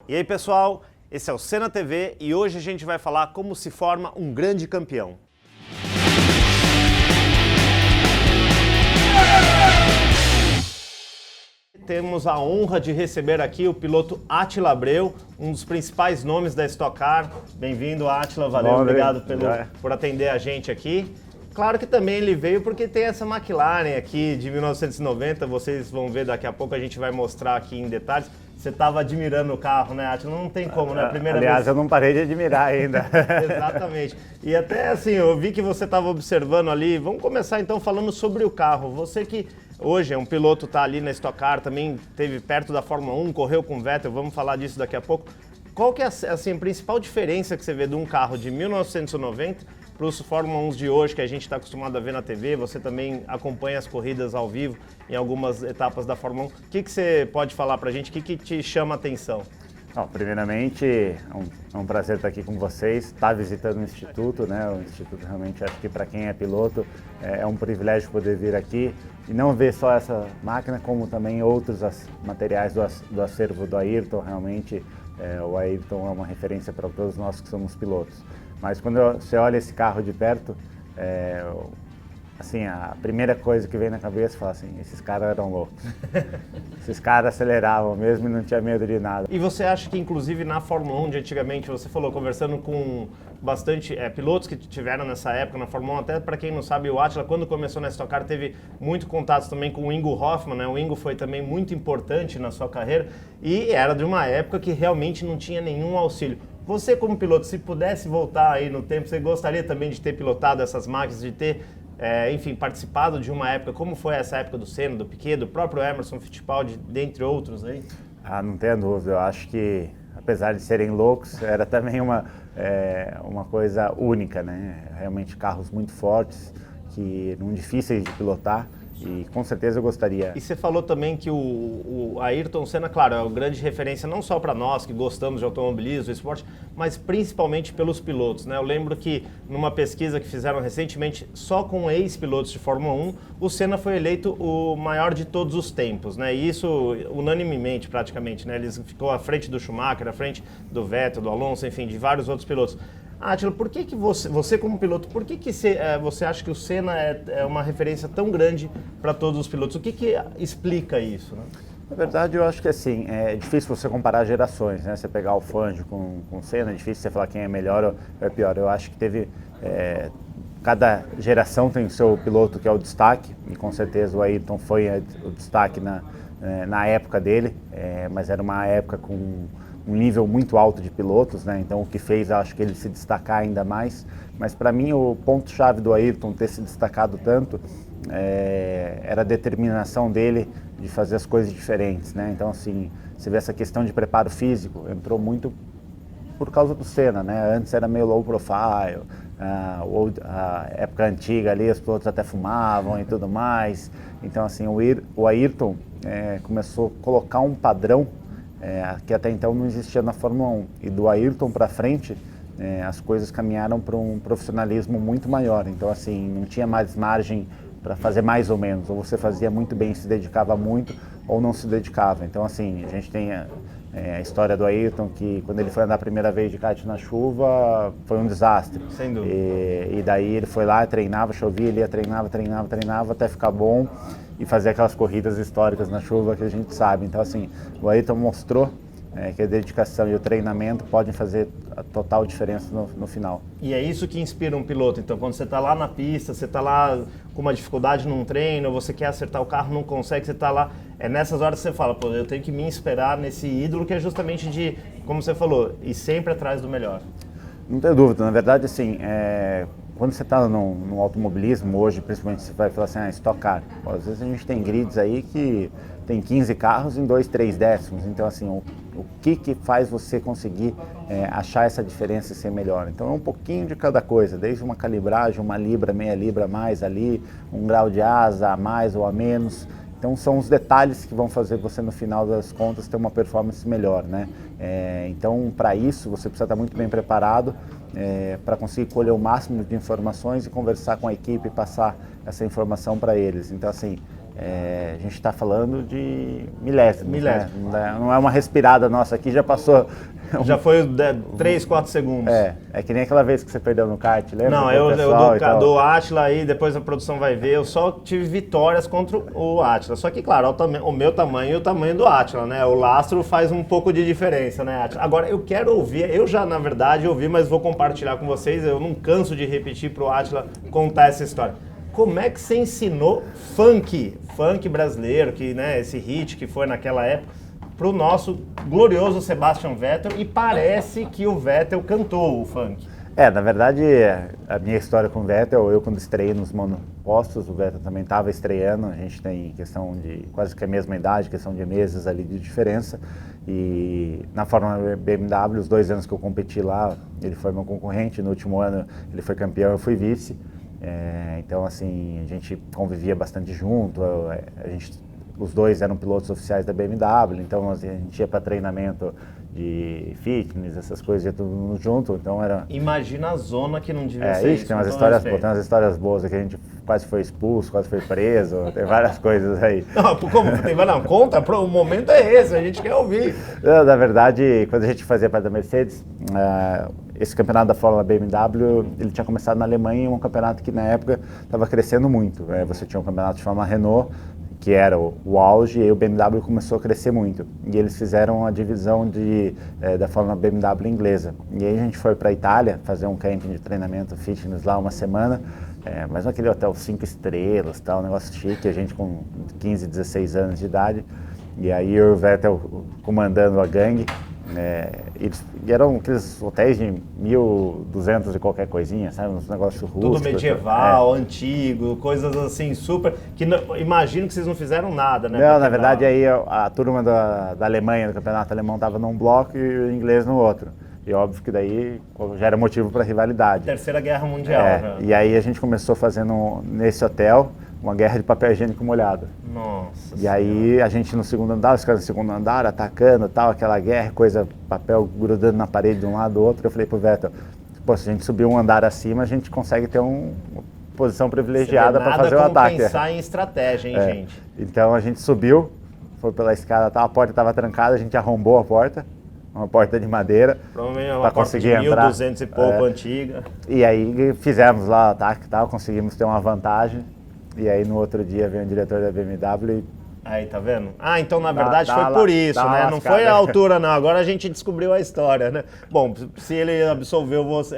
E aí pessoal, esse é o Senna TV e hoje a gente vai falar como se forma um grande campeão. Temos a honra de receber aqui o piloto Átila Abreu, um dos principais nomes da Stock Car. Bem-vindo, Átila, valeu, obrigado por atender a gente aqui. Claro que também ele veio porque tem essa McLaren aqui de 1990, vocês vão ver daqui a pouco, a gente vai mostrar aqui em detalhes. Você estava admirando o carro, né, Átila? Não tem como, né? Aliás, eu não parei de admirar ainda. Exatamente. E até assim, eu vi que você estava observando ali. Vamos começar então falando sobre o carro. Você que hoje é um piloto, está ali na Stock Car, também esteve perto da Fórmula 1, correu com o Vettel, vamos falar disso daqui a pouco. Qual que é assim, a principal diferença que você vê de um carro de 1990 para os Fórmula 1 de hoje, que a gente está acostumado a ver na TV? Você também acompanha as corridas ao vivo em algumas etapas da Fórmula 1. O que você pode falar para a gente? O que te chama a atenção? Primeiramente, é um prazer estar aqui com vocês, estar visitando o Instituto, né? O Instituto realmente, acho que para quem é piloto, é um privilégio poder vir aqui e não ver só essa máquina, como também outros materiais do acervo do Ayrton. Realmente, o Ayrton é uma referência para todos nós que somos pilotos. Mas quando você olha esse carro de perto, assim, a primeira coisa que vem na cabeça é falar assim, esses caras eram loucos. Esses caras aceleravam mesmo e não tinha medo de nada. E você acha que inclusive na Fórmula 1 de antigamente, você falou, conversando com bastante pilotos que tiveram nessa época na Fórmula 1, até para quem não sabe, o Átila, quando começou na Stock Car, teve muito contato também com o Ingo Hoffmann, né? O Ingo foi também muito importante na sua carreira e era de uma época que realmente não tinha nenhum auxílio. Você como piloto, se pudesse voltar aí no tempo, você gostaria também de ter pilotado essas máquinas, de ter enfim, participado de uma época, como foi essa época do Senna, do Piquet, do próprio Emerson Fittipaldi, dentre outros aí? Não tenho dúvida, eu acho que, apesar de serem loucos, era também uma coisa única, né? Realmente carros muito fortes, que não difíceis de pilotar. E com certeza eu gostaria. E você falou também que o Ayrton Senna, claro, é uma grande referência não só para nós que gostamos de automobilismo, do esporte, mas principalmente pelos pilotos, né? Eu lembro que numa pesquisa que fizeram recentemente só com ex-pilotos de Fórmula 1, o Senna foi eleito o maior de todos os tempos, né? E isso unanimemente praticamente, né? Ele ficou à frente do Schumacher, à frente do Vettel, do Alonso, enfim, de vários outros pilotos. Átila, por que você como piloto, por que você acha que o Senna é uma referência tão grande para todos os pilotos? O que explica isso, né? Na verdade, eu acho que assim, é difícil você comparar gerações, né? Você pegar o Fangio com o Senna, é difícil você falar quem é melhor ou é pior. Eu acho que teve... cada geração tem o seu piloto que é o destaque, e com certeza o Ayrton foi o destaque na época dele, mas era uma época com um nível muito alto de pilotos, né? Então o que fez, acho que ele se destacar ainda mais. Mas para mim o ponto-chave do Ayrton ter se destacado tanto era a determinação dele de fazer as coisas diferentes, né? Então assim, você vê essa questão de preparo físico, entrou muito por causa do Senna, né? Antes era meio low profile, a época antiga ali os pilotos até fumavam e tudo mais. Então assim, o Ayrton começou a colocar um padrão que até então não existia na Fórmula 1. E do Ayrton para frente, as coisas caminharam para um profissionalismo muito maior. Então, assim, não tinha mais margem para fazer mais ou menos. Ou você fazia muito bem, se dedicava muito, ou não se dedicava. Então, assim, a gente tem a história do Ayrton, que quando ele foi andar a primeira vez de kart na chuva, foi um desastre. Sem dúvida. E daí ele foi lá, treinava, chovia, ele ia, treinava, até ficar bom e fazer aquelas corridas históricas na chuva que a gente sabe. Então, assim, o Ayrton mostrou que a dedicação e o treinamento podem fazer a total diferença no final. E é isso que inspira um piloto. Então, quando você está lá na pista, você está lá com uma dificuldade num treino, você quer acertar o carro, não consegue, você está lá, nessas horas que você fala, pô, eu tenho que me inspirar nesse ídolo que é justamente de, como você falou, ir sempre atrás do melhor. Não tenho dúvida, na verdade, assim, quando você está no automobilismo hoje, principalmente você vai falar assim, Stock Car, às vezes a gente tem grids aí que tem 15 carros em 2, 3 décimos, então assim, o que faz você conseguir achar essa diferença e ser melhor? Então é um pouquinho de cada coisa, desde uma calibragem, uma libra, meia libra a mais ali, um grau de asa a mais ou a menos. Então são os detalhes que vão fazer você no final das contas ter uma performance melhor, né? Então para isso você precisa estar muito bem preparado para conseguir colher o máximo de informações e conversar com a equipe e passar essa informação para eles. Então assim, a gente está falando de milésimos. Né? Não é uma respirada nossa aqui, já passou. Já foi 3, 4 segundos. É que nem aquela vez que você perdeu no kart, lembra? Não, eu do Átila aí, depois a produção vai ver, eu só tive vitórias contra o Átila. Só que, claro, o meu tamanho e o tamanho do Átila, né? O lastro faz um pouco de diferença, né, Átila? Agora, eu quero ouvir, eu já, na verdade, ouvi, mas vou compartilhar com vocês, eu não canso de repetir pro Átila contar essa história. Como é que você ensinou funk brasileiro, que, né, esse hit que foi naquela época, para o nosso glorioso Sebastian Vettel, e parece que o Vettel cantou o funk. Na verdade, a minha história com o Vettel, eu quando estreiei nos monopostos, o Vettel também estava estreando, a gente tem questão de quase que a mesma idade, questão de meses ali de diferença, e na Fórmula BMW, os 2 anos que eu competi lá, ele foi meu concorrente, no último ano ele foi campeão, eu fui vice, então assim, a gente convivia bastante junto, os dois eram pilotos oficiais da BMW, então a gente ia para treinamento de fitness, essas coisas, ia tudo junto, então era... Imagina a zona que não devia ser isso. Tem umas histórias boas, que a gente quase foi expulso, quase foi preso, tem várias coisas aí. Não, como? Não, conta, o momento é esse, a gente quer ouvir. Na verdade, quando a gente fazia parte da Mercedes, esse campeonato da Fórmula BMW, ele tinha começado na Alemanha, um campeonato que na época estava crescendo muito. Você tinha um campeonato de Fórmula Renault, que era o auge, e o BMW começou a crescer muito. E eles fizeram a divisão da Fórmula BMW inglesa. E aí a gente foi para a Itália fazer um camping de treinamento fitness lá uma semana, mas naquele hotel 5 estrelas, tal, um negócio chique, a gente com 15, 16 anos de idade. E aí eu e o Vettel comandando a gangue. E eram aqueles hotéis de 1.200 e qualquer coisinha, sabe? Uns negócios rústicos. Tudo medieval, antigo, coisas assim super... que imagino que vocês não fizeram nada, né? Não, na verdade aí a turma da Alemanha, do campeonato alemão, estava num bloco e o inglês no outro. E óbvio que daí já era motivo para rivalidade. Terceira Guerra Mundial. E aí a gente começou fazendo nesse hotel uma guerra de papel higiênico molhado. Nossa. E aí a gente no segundo andar, os caras no segundo andar atacando, tal, aquela guerra, papel grudando na parede de um lado do outro. Eu falei pro Vettel, se a gente subir um andar acima, a gente consegue ter uma posição privilegiada para fazer o ataque. Pensar em estratégia, hein, gente? Então a gente subiu, foi pela escada, a porta estava trancada, a gente arrombou a porta, uma porta de madeira, para conseguir entrar. 1200 e pouco antiga. E aí fizemos lá o ataque e tal, conseguimos ter uma vantagem. E aí no outro dia veio o diretor da BMW e... Aí, tá vendo? Então na verdade foi por isso, né? Não foi a altura não, agora a gente descobriu a história, né? Bom, se ele absolveu você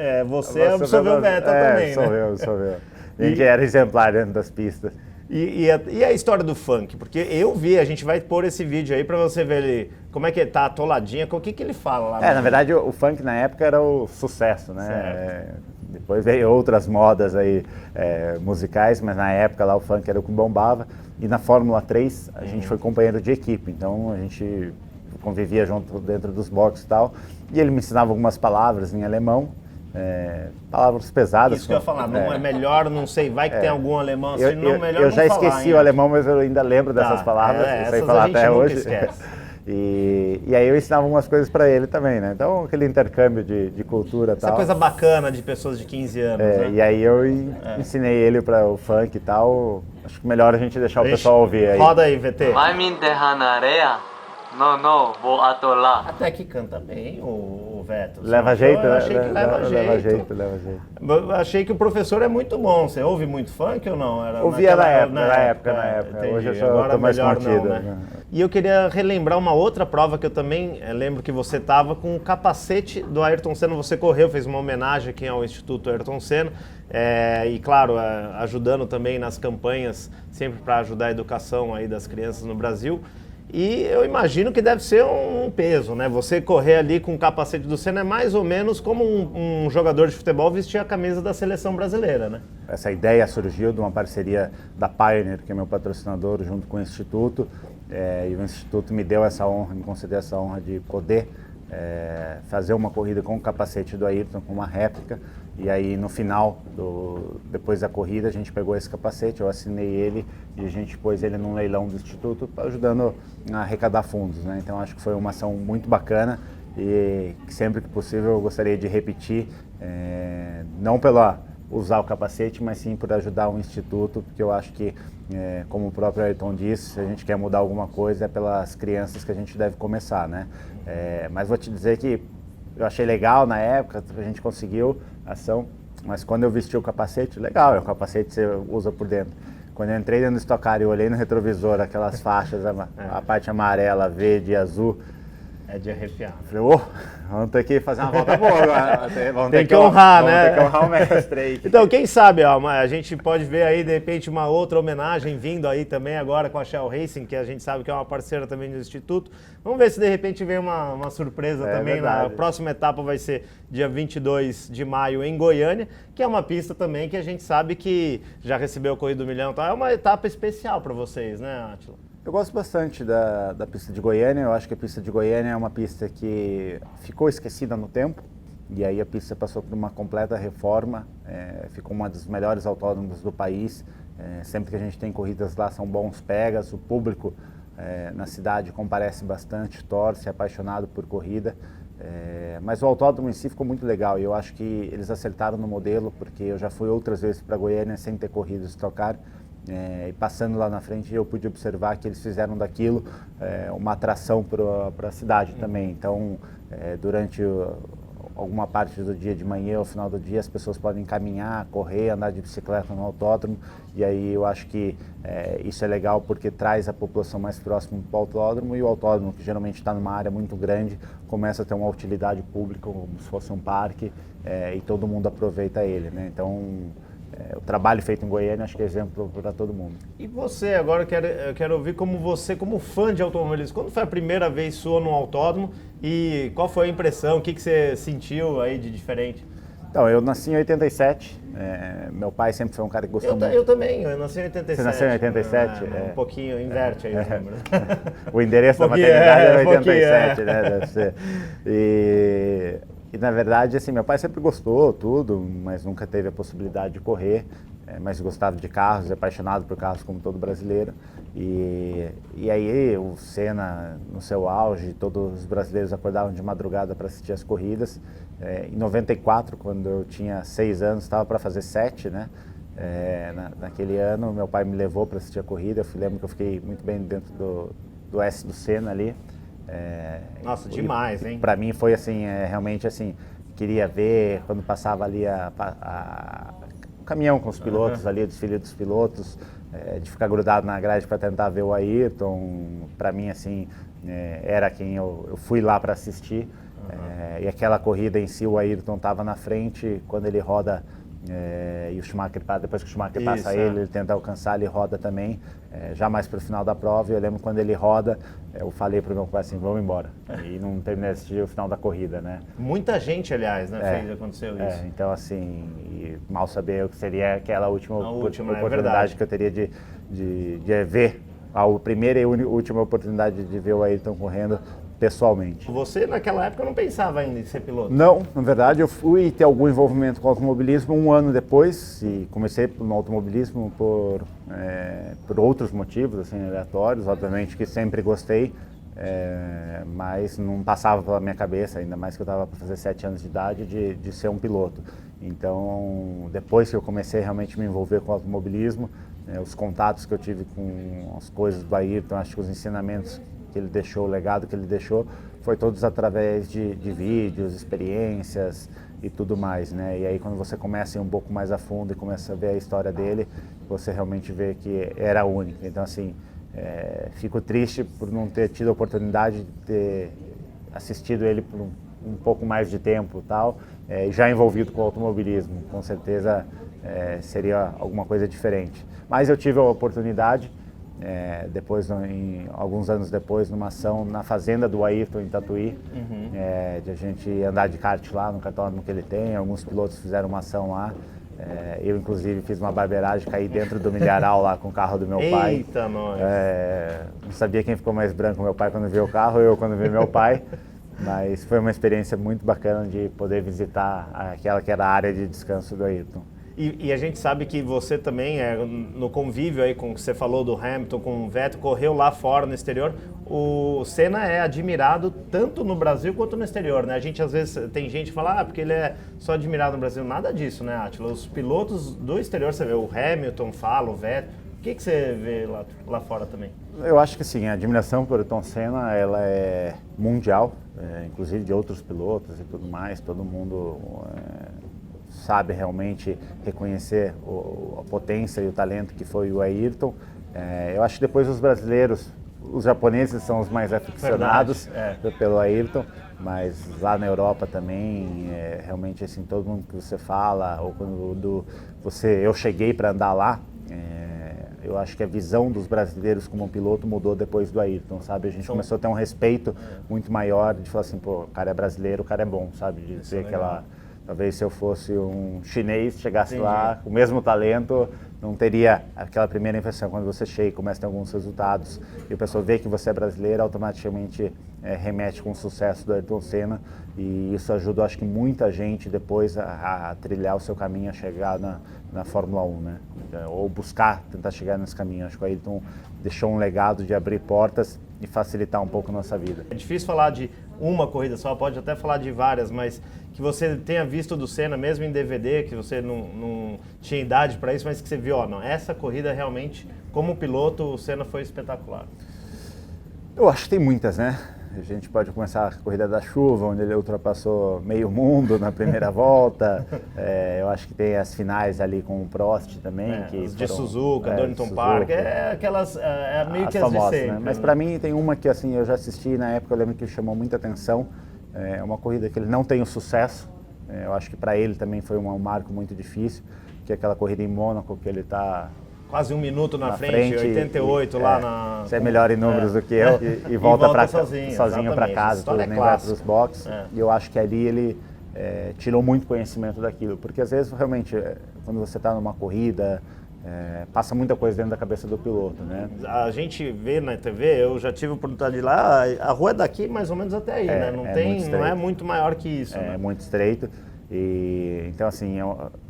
absolveu o Vettel também, né? Absolveu. A gente era exemplar dentro das pistas. E a história do funk? Porque eu vi, a gente vai pôr esse vídeo aí pra você ver ele, como é que ele tá atoladinha, o que ele fala lá. Na verdade o funk na época era o sucesso, né? Depois veio outras modas aí musicais, mas na época lá o funk era o que bombava. E na Fórmula 3 a gente foi companheiro de equipe, então a gente convivia junto dentro dos boxes e tal. E ele me ensinava algumas palavras em alemão, palavras pesadas. Isso que eu ia falar, não é melhor, não sei, vai que tem algum alemão assim, melhor eu já não esqueci falar, o alemão, mas eu ainda lembro dessas palavras, eu sei falar até hoje. Esquece. E aí eu ensinava umas coisas para ele também, né? Então aquele intercâmbio de cultura e tal. Essa coisa bacana de pessoas de 15 anos, né? E aí eu ensinei ele para o funk e tal. Acho que melhor a gente deixar o pessoal ouvir aí. Roda aí, VT. Vai me enterrar na areia? Não, vou atolar. Até que canta bem o Vettel. Leva jeito, eu achei que leva jeito. Leva jeito. Eu achei que o professor é muito bom. Você ouve muito funk ou não? Ouvia na época. Hoje eu estou mais contido. Né? E eu queria relembrar uma outra prova que eu também lembro que você estava com o capacete do Ayrton Senna. Você correu, fez uma homenagem aqui ao Instituto Ayrton Senna. E claro, ajudando também nas campanhas, sempre para ajudar a educação aí das crianças no Brasil. E eu imagino que deve ser um peso, né? Você correr ali com o capacete do Senna é mais ou menos como um jogador de futebol vestir a camisa da seleção brasileira, né? Essa ideia surgiu de uma parceria da Pioneer, que é meu patrocinador, junto com o Instituto. E o Instituto me deu essa honra, me concedeu essa honra de poder fazer uma corrida com o capacete do Ayrton, com uma réplica. E aí no final, depois da corrida, a gente pegou esse capacete, eu assinei ele e a gente pôs ele num leilão do Instituto, ajudando a arrecadar fundos, né? Então acho que foi uma ação muito bacana e que sempre que possível eu gostaria de repetir, não usar o capacete, mas sim por ajudar o Instituto, porque eu acho que, como o próprio Ayrton disse, se a gente quer mudar alguma coisa é pelas crianças que a gente deve começar, né? Mas vou te dizer que eu achei legal na época, a gente conseguiu a ação, mas quando eu vesti o capacete, legal, o capacete você usa por dentro. Quando eu entrei dentro do Stock Car e olhei no retrovisor aquelas faixas, a parte amarela, verde e azul, É de arrepiar. falei, vamos ter que fazer uma volta boa agora. Tem que honrar, né? Tem que honrar o mestre aí. Então, quem sabe, ó, a gente pode ver aí, de repente, uma outra homenagem vindo aí também agora com a Shell Racing, que a gente sabe que é uma parceira também do Instituto. Vamos ver se de repente vem uma surpresa também. Verdade. Na próxima etapa vai ser dia 22 de maio em Goiânia, que é uma pista também que a gente sabe que já recebeu o Corrida do Milhão. Então é uma etapa especial para vocês, né, Átila? Eu gosto bastante da pista de Goiânia. Eu acho que a pista de Goiânia é uma pista que ficou esquecida no tempo. E aí a pista passou por uma completa reforma. Ficou uma dos melhores autódromos do país. Sempre que a gente tem corridas lá são bons pegas. O público na cidade comparece bastante, torce, é apaixonado por corrida. Mas o autódromo em si ficou muito legal e eu acho que eles acertaram no modelo, porque eu já fui outras vezes para Goiânia sem ter corrido Stock Car. E passando lá na frente eu pude observar que eles fizeram daquilo uma atração para a cidade também. Então, durante alguma parte do dia de manhã ou final do dia, as pessoas podem caminhar, correr, andar de bicicleta no autódromo. E aí eu acho que isso é legal porque traz a população mais próxima para o autódromo, e o autódromo, que geralmente está numa área muito grande, começa a ter uma utilidade pública, como se fosse um parque, e todo mundo aproveita ele, né? Então, o trabalho feito em Goiânia acho que é exemplo para todo mundo. E você, agora eu quero ouvir como você, como fã de automobilismo, quando foi a primeira vez sua no autódromo e qual foi a impressão, o que você sentiu aí de diferente? Então, eu nasci em 87, meu pai sempre foi um cara que gostou muito. Eu também, eu nasci em 87. Você nasceu em 87? Um pouquinho, inverte aí o número. O endereço da maternidade é 87, né? Deve ser. E na verdade, assim, meu pai sempre gostou tudo, mas nunca teve a possibilidade de correr, mas gostava de carros, é apaixonado por carros como todo brasileiro. E aí o Senna no seu auge, todos os brasileiros acordavam de madrugada para assistir as corridas. Em 94, quando eu tinha 6 anos, estava para fazer 7, né? Naquele ano, meu pai me levou para assistir a corrida. Lembro que eu fiquei muito bem dentro do S do Senna ali. Nossa, demais, hein? Para mim foi assim, realmente assim, queria ver quando passava ali o caminhão com os pilotos ali, o desfile dos pilotos, de ficar grudado na grade para tentar ver o Ayrton. Para mim, assim, era quem eu fui lá para assistir. E aquela corrida em si, o Ayrton estava na frente, quando ele roda, e o Schumacher, depois que o Schumacher passa ele tenta alcançar, ele roda também, já mais para o final da prova. E eu lembro quando ele roda, eu falei para o meu pai assim, vamos embora. E não terminei de assistir o final da corrida, né? Muita gente, aliás, né, aconteceu isso. Então assim, mal saber o que seria aquela última oportunidade que eu teria de ver, a primeira e última oportunidade de ver o Ayrton correndo pessoalmente. Você, naquela época, não pensava ainda em ser piloto? Não, na verdade eu fui ter algum envolvimento com o automobilismo um ano depois, e comecei no automobilismo por outros motivos, assim, aleatórios, obviamente que sempre gostei, mas não passava pela minha cabeça, ainda mais que eu estava para fazer 7 anos de idade, de ser um piloto. Então, depois que eu comecei realmente a me envolver com o automobilismo, os contatos que eu tive com as coisas do Ayrton, acho que os ensinamentos que ele deixou, o legado que ele deixou, foi todos através de vídeos, experiências e tudo mais, né? E aí quando você começa a ir um pouco mais a fundo e começa a ver a história dele, você realmente vê que era único. Então assim, fico triste por não ter tido a oportunidade de ter assistido ele por um pouco mais de tempo e tal, já envolvido com o automobilismo. Com certeza seria alguma coisa diferente. Mas eu tive a oportunidade, alguns anos depois, numa ação na fazenda do Ayrton em Tatuí, de a gente andar de kart lá no cartódromo que ele tem. Alguns pilotos fizeram uma ação lá, eu inclusive fiz uma barbeiragem, caí dentro do milharal lá com o carro do meu pai. Eita, nós! Não sabia quem ficou mais branco, meu pai quando viu o carro ou eu quando vi meu pai, mas foi uma experiência muito bacana de poder visitar aquela que era a área de descanso do Ayrton. E a gente sabe que você também, no convívio aí com o que você falou do Hamilton, com o Vettel, correu lá fora no exterior. O Senna é admirado tanto no Brasil quanto no exterior, né? A gente às vezes tem gente que fala, porque ele é só admirado no Brasil. Nada disso, né, Átila? Os pilotos do exterior, você vê o Hamilton, o Vettel. O que você vê lá fora também? Eu acho que sim, a admiração por Ayrton Senna, ela é mundial, inclusive de outros pilotos e tudo mais. Todo mundo sabe realmente reconhecer a potência e o talento que foi o Ayrton. Eu acho que depois os brasileiros, os japoneses são os mais aficionados pelo Ayrton, mas lá na Europa também, realmente assim, todo mundo que você fala, ou quando eu cheguei para andar lá, eu acho que a visão dos brasileiros como piloto mudou depois do Ayrton, sabe? A gente começou a ter um respeito muito maior de falar assim, pô, o cara é brasileiro, o cara é bom, sabe? De dizer aquela... Talvez se eu fosse um chinês, chegasse lá com o mesmo talento, não teria aquela primeira impressão. Quando você chega e começa a ter alguns resultados e a pessoa vê que você é brasileiro, automaticamente remete com o sucesso do Ayrton Senna, e isso ajudou, acho que muita gente depois a trilhar o seu caminho, a chegar na Fórmula 1, né? Ou tentar chegar nesse caminho. Acho que o Ayrton deixou um legado de abrir portas e facilitar um pouco a nossa vida. É difícil falar de uma corrida só, pode até falar de várias, mas que você tenha visto do Senna, mesmo em DVD, que você não tinha idade para isso, mas que você viu, essa corrida realmente, como piloto, o Senna foi espetacular. Eu acho que tem muitas, né? A gente pode começar a corrida da chuva, onde ele ultrapassou meio mundo na primeira volta. Eu acho que tem as finais ali com o Prost também. De Suzuka, Donington Park, aquelas meio que as famosas, de sempre. Né? Mas para mim tem uma que assim, eu já assisti na época, eu lembro que chamou muita atenção. É uma corrida que ele não tem o sucesso. Eu acho que para ele também foi um marco muito difícil, que é aquela corrida em Mônaco que ele está... Quase 1 minuto na frente 88 lá na... Você é melhor em números do que eu e volta sozinho para casa, tudo, nem vai para os boxes. E eu acho que ali ele tirou muito conhecimento daquilo, porque às vezes realmente quando você está numa corrida, passa muita coisa dentro da cabeça do piloto, né? A gente vê na TV, eu já tive a oportunidade de ir lá, a rua é daqui mais ou menos até aí, né? Não é muito maior que isso. É muito estreito. E, então assim,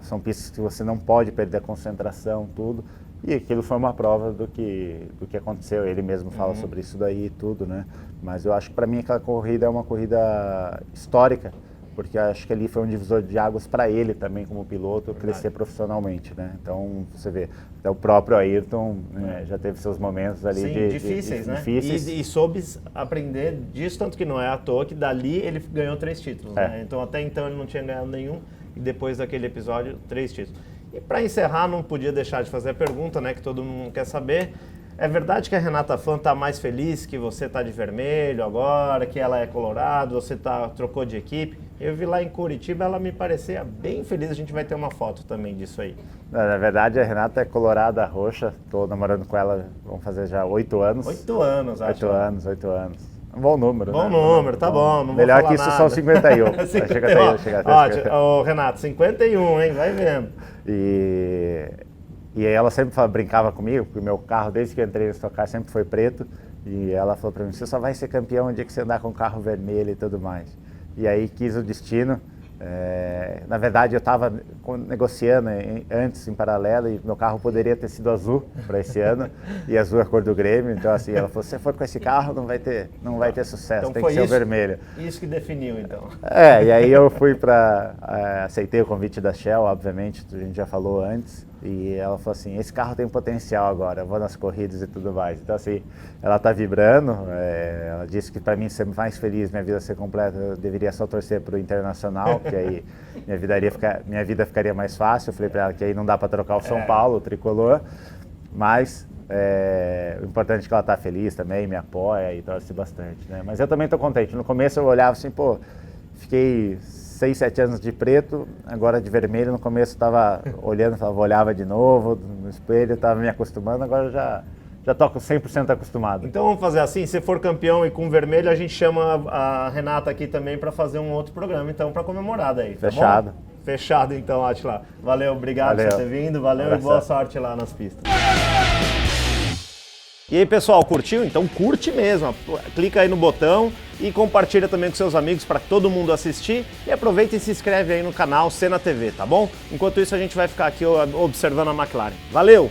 são pistas que você não pode perder a concentração, tudo. E aquilo foi uma prova do que aconteceu. Ele mesmo fala sobre isso daí e tudo, né? Mas eu acho que para mim aquela corrida é uma corrida histórica, porque eu acho que ali foi um divisor de águas para ele também como piloto crescer profissionalmente, né? Então você vê, até o próprio Ayrton já teve seus momentos ali difíceis, né? Difíceis. E soube aprender disso, tanto que não é à toa que dali ele ganhou 3 títulos, né? Então até então ele não tinha ganhado nenhum e depois daquele episódio 3 títulos. E para encerrar, não podia deixar de fazer a pergunta, né, que todo mundo quer saber. É verdade que a Renata Fan está mais feliz que você está de vermelho agora, que ela é colorado, você trocou de equipe? Eu vi lá em Curitiba, ela me parecia bem feliz, a gente vai ter uma foto também disso aí. Na verdade, a Renata é colorada roxa, estou namorando com ela, vamos fazer já 8 anos. 8 anos, acho. 8 anos. Um bom número, bom né? Número, tá bom. Não melhor vou falar que isso nada. são 51. 51. Ó, Renato, 51, hein? Vai vendo. E aí ela sempre brincava comigo, porque o meu carro, desde que eu entrei no Stock Car, sempre foi preto. E ela falou pra mim, você só vai ser campeão o dia que você andar com carro vermelho e tudo mais. E aí quis o destino. Na verdade, eu estava negociando antes em paralelo e meu carro poderia ter sido azul para esse ano, e azul é a cor do Grêmio, então assim, ela falou, se você for com esse carro não vai ter sucesso, então tem que ser o vermelho. Isso que definiu então. E aí eu fui aceitei o convite da Shell, obviamente, a gente já falou antes, e ela falou assim, esse carro tem potencial agora, eu vou nas corridas e tudo mais. Então assim, ela está vibrando, ela disse que para mim ser mais feliz, minha vida ser completa, eu deveria só torcer para o Internacional, que aí minha vida ficaria mais fácil. Eu falei para ela que aí não dá para trocar o São Paulo, o tricolor, mas o importante é que ela está feliz também, me apoia e torce bastante, né? Mas eu também estou contente. No começo eu olhava assim, pô, fiquei 6, 7 anos de preto, agora de vermelho. No começo estava olhando, olhava de novo no espelho, estava me acostumando, agora já tô 100% acostumado. Então vamos fazer assim, se for campeão e com vermelho, a gente chama a Renata aqui também para fazer um outro programa, então, para comemorar daí. Tá Fechado. Bom? Fechado então, Átila. Valeu, obrigado por ter vindo, valeu e boa sorte lá nas pistas. E aí, pessoal, curtiu? Então curte mesmo, clica aí no botão e compartilha também com seus amigos para todo mundo assistir e aproveita e se inscreve aí no canal Senna TV, tá bom? Enquanto isso a gente vai ficar aqui observando a McLaren. Valeu!